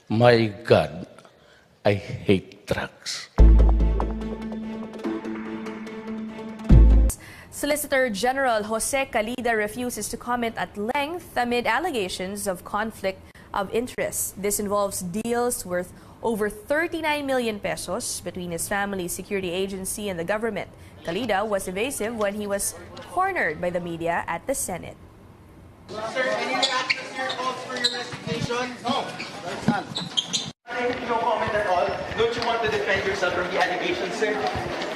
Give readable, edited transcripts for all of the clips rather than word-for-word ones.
My God, I hate drugs. Solicitor General Jose Calida refuses to comment at length amid allegations of conflict of interest. This involves deals worth over 39 million pesos between his family's security agency and the government. Calida was evasive when he was cornered by the media at the Senate. Sir, any reactions to your calls for your resignation? No, that's not. No comment at all. Don't you want to defend yourself from the allegations, sir?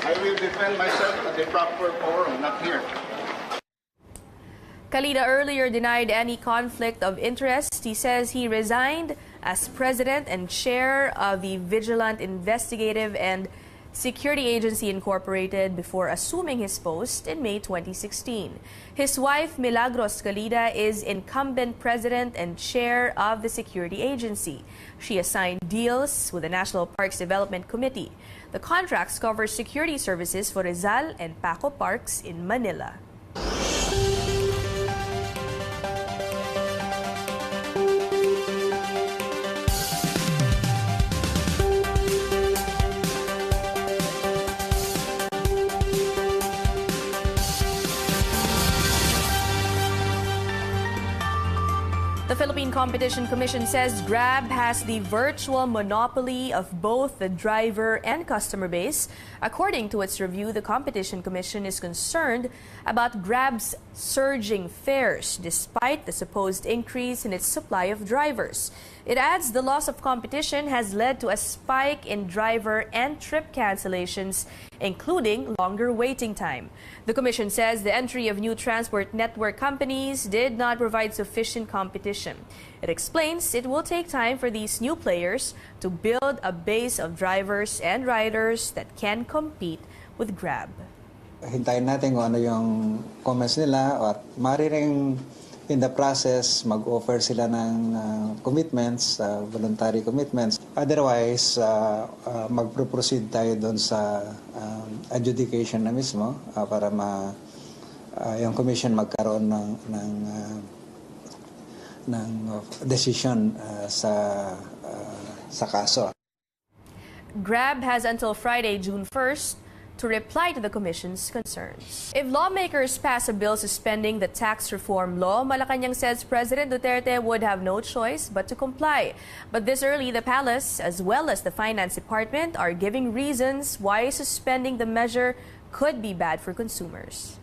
I will defend myself at the proper forum, not here. Calida earlier denied any conflict of interest. He says he resigned as president and chair of the Vigilant Investigative and Security Agency Incorporated before assuming his post in May 2016. His wife, Milagros Calida, is incumbent president and chair of the security agency. She assigned deals with the National Parks Development Committee. The contracts cover security services for Rizal and Paco Parks in Manila. The Philippine Competition Commission says Grab has the virtual monopoly of both the driver and customer base. According to its review, the Competition Commission is concerned about Grab's surging fares despite the supposed increase in its supply of drivers. It adds the loss of competition has led to a spike in driver and trip cancellations, including longer waiting time. The Commission says the entry of new transport network companies did not provide sufficient competition. It explains it will take time for these new players to build a base of drivers and riders that can compete with Grab. Hintayin natin kung ano yung comments nila at mariring in the process mag-offer sila ng commitments, voluntary commitments. Otherwise, mag-proceed tayo doon sa adjudication na mismo para yung commission magkaroon ng decision sa kaso. Grab has until Friday, June 1st, to reply to the Commission's concerns. If lawmakers pass a bill suspending the tax reform law, Malacanang says President Duterte would have no choice but to comply. But this early, the palace, as well as the Finance Department, are giving reasons why suspending the measure could be bad for consumers.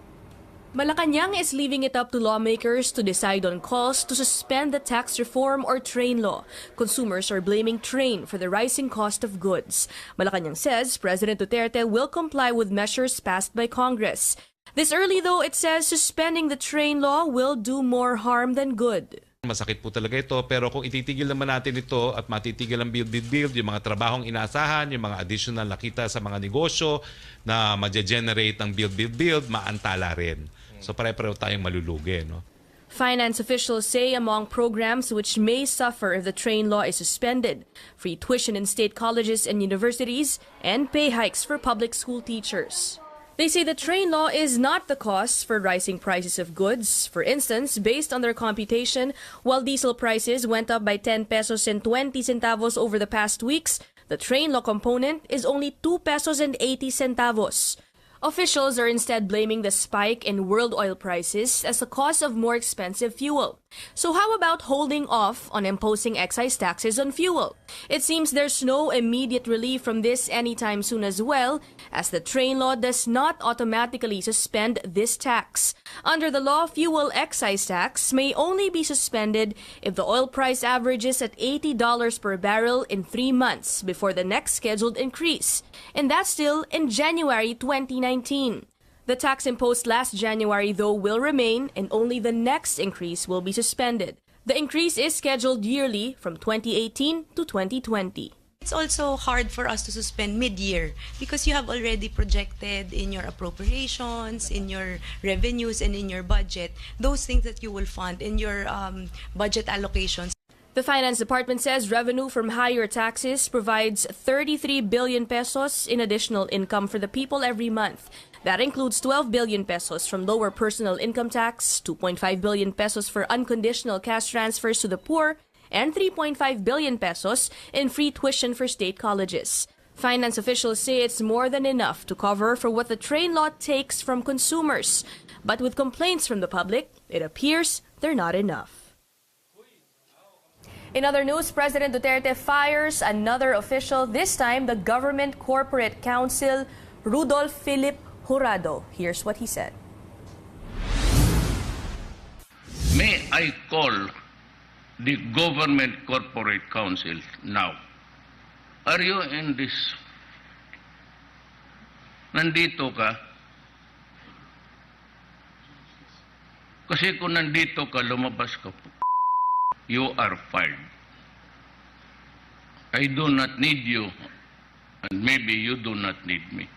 Malacanang is leaving it up to lawmakers to decide on calls to suspend the tax reform or train law. Consumers are blaming train for the rising cost of goods. Malacanang says President Duterte will comply with measures passed by Congress. This early, though, it says suspending the train law will do more harm than good. Masakit po talaga ito, pero kung ititigil naman natin ito at matitigil ang build, yung mga trabahong inaasahan, yung mga additional na kita sa mga negosyo na magge-generate ng build, maantala rin. So pare-pareho tayong malulugi, no? Finance officials say among programs which may suffer if the train law is suspended, free tuition in state colleges and universities, and pay hikes for public school teachers. They say the train law is not the cause for rising prices of goods. For instance, based on their computation, while diesel prices went up by 10 pesos and 20 centavos over the past weeks, the train law component is only 2 pesos and 80 centavos. Officials are instead blaming the spike in world oil prices as a cause of more expensive fuel. So how about holding off on imposing excise taxes on fuel? It seems there's no immediate relief from this anytime soon as well, as the train law does not automatically suspend this tax. Under the law, fuel excise tax may only be suspended if the oil price averages at $80 per barrel in 3 months before the next scheduled increase, and that's still in January 2019. The tax imposed last January, though, will remain, and only the next increase will be suspended. The increase is scheduled yearly from 2018 to 2020. It's also hard for us to suspend mid-year because you have already projected in your appropriations, in your revenues, and in your budget, those things that you will fund in your budget allocations. The Finance Department says revenue from higher taxes provides 33 billion pesos in additional income for the people every month. That includes 12 billion pesos from lower personal income tax, 2.5 billion pesos for unconditional cash transfers to the poor, and 3.5 billion pesos in free tuition for state colleges. Finance officials say it's more than enough to cover for what the train law takes from consumers. But with complaints from the public, it appears they're not enough. In other news, President Duterte fires another official, this time the Government Corporate Council, Rudolph Philip Jurado. Here's what he said. May I call the Government Corporate Council now? Are you in this? Nandito ka? Kasi kung nandito ka, lumabas ka po. You are fired. I do not need you, and maybe you do not need me.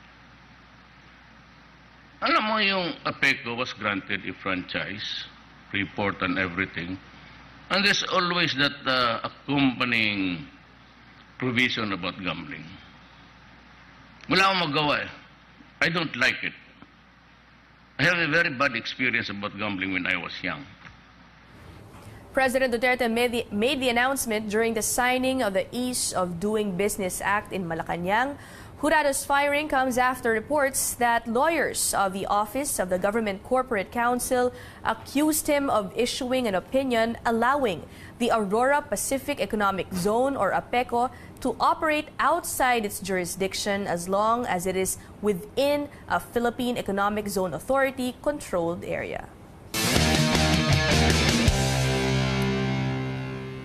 Alam mo yung APECO was granted a franchise, report and everything, and there's always that accompanying provision about gambling. Wala akong magawa eh. I don't like it. I have a very bad experience about gambling when I was young. President Duterte made the announcement during the signing of the Ease of Doing Business Act in Malacanang. Jurado's firing comes after reports that lawyers of the Office of the Government Corporate Council accused him of issuing an opinion allowing the Aurora Pacific Economic Zone, or APECO, to operate outside its jurisdiction as long as it is within a Philippine Economic Zone Authority controlled area.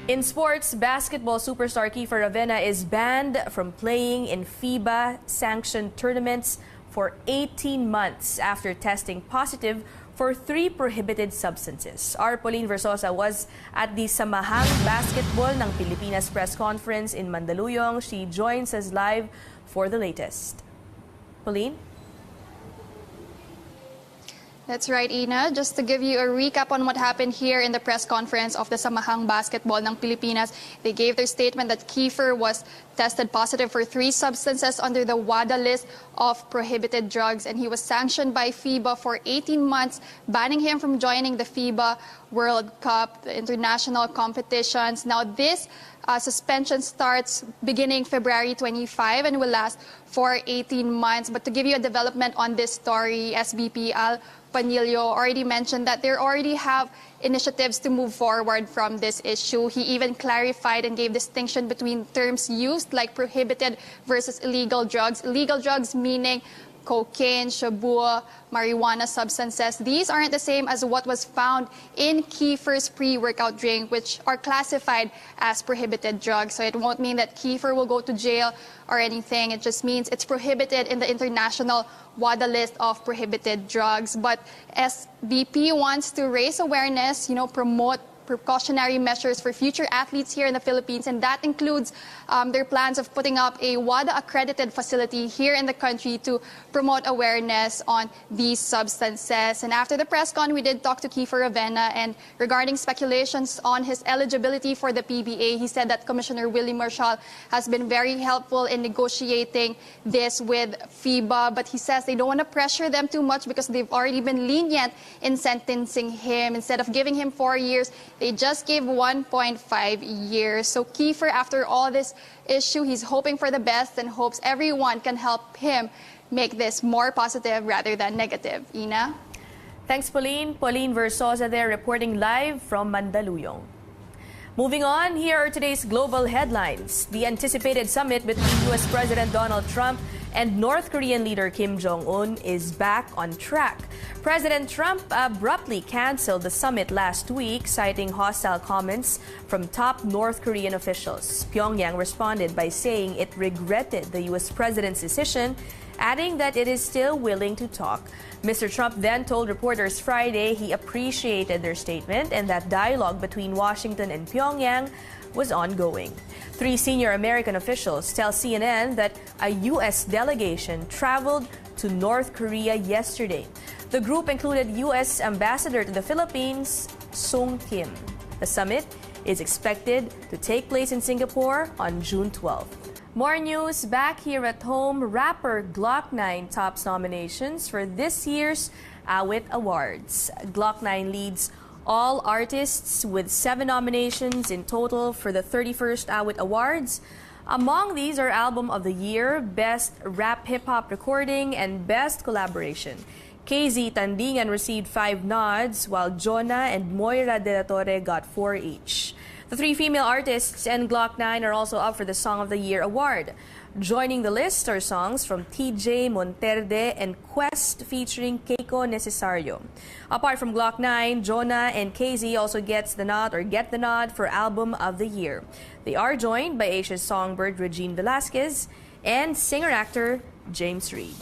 In sports, basketball superstar Kiefer Ravena is banned from playing in FIBA-sanctioned tournaments for 18 months after testing positive for 3 prohibited substances. Our Pauline Versosa was at the Samahang Basketball ng Pilipinas press conference in Mandaluyong. She joins us live for the latest. Pauline? That's right, Ina. Just to give you a recap on what happened here in the press conference of the Samahang Basketball ng Pilipinas, they gave their statement that Kiefer was tested positive for 3 substances under the WADA list of prohibited drugs, and he was sanctioned by FIBA for 18 months, banning him from joining the FIBA World Cup, the international competitions. Now, this suspension starts beginning February 25 and will last for 18 months. But to give you a development on this story, SBP Al Panilio already mentioned that they already have initiatives to move forward from this issue. He even clarified and gave distinction between terms used like prohibited versus illegal drugs. Illegal drugs meaning cocaine, shabu, marijuana substances. These aren't the same as what was found in Kiefer's pre-workout drink, which are classified as prohibited drugs. So it won't mean that Kiefer will go to jail or anything. It just means it's prohibited in the international WADA list of prohibited drugs. But SBP wants to raise awareness, promote precautionary measures for future athletes here in the Philippines, and that includes their plans of putting up a WADA-accredited facility here in the country to promote awareness on these substances. And after the press con, we did talk to Kiefer Ravena, and regarding speculations on his eligibility for the PBA, he said that Commissioner Willie Marshall has been very helpful in negotiating this with FIBA, but he says they don't want to pressure them too much because they've already been lenient in sentencing him. Instead of giving him 4 years, they just gave 1.5 years. So Kiefer, after all this issue, he's hoping for the best and hopes everyone can help him make this more positive rather than negative. Ina? Thanks, Pauline. Pauline Versosa there reporting live from Mandaluyong. Moving on, here are today's global headlines. The anticipated summit between U.S. President Donald Trump and North Korean leader Kim Jong-un is back on track. President Trump abruptly canceled the summit last week, citing hostile comments from top North Korean officials. Pyongyang responded by saying it regretted the U.S. president's decision, adding that it is still willing to talk. Mr. Trump then told reporters Friday he appreciated their statement and that dialogue between Washington and Pyongyang was ongoing. 3 senior American officials tell CNN that a U.S. delegation traveled to North Korea yesterday. The group included U.S. Ambassador to the Philippines, Sung Kim. The summit is expected to take place in Singapore on June 12th. More news back here at home. Rapper Glock 9 tops nominations for this year's Awit Awards. Glock 9 leads All artists with 7 nominations in total for the 31st Awit Awards. Among these are Album of the Year, Best Rap Hip-Hop Recording, and Best Collaboration. KZ Tandingan received 5 nods, while Jonah and Moira de la Torre got 4 each. The 3 female artists and Glock 9 are also up for the Song of the Year award. Joining the list are songs from TJ Monterde and Quest featuring Keiko Necesario. Apart from Glock 9, Jonah and KZ also get the nod for Album of the Year. They are joined by Asia's songbird Regine Velasquez and singer-actor James Reid.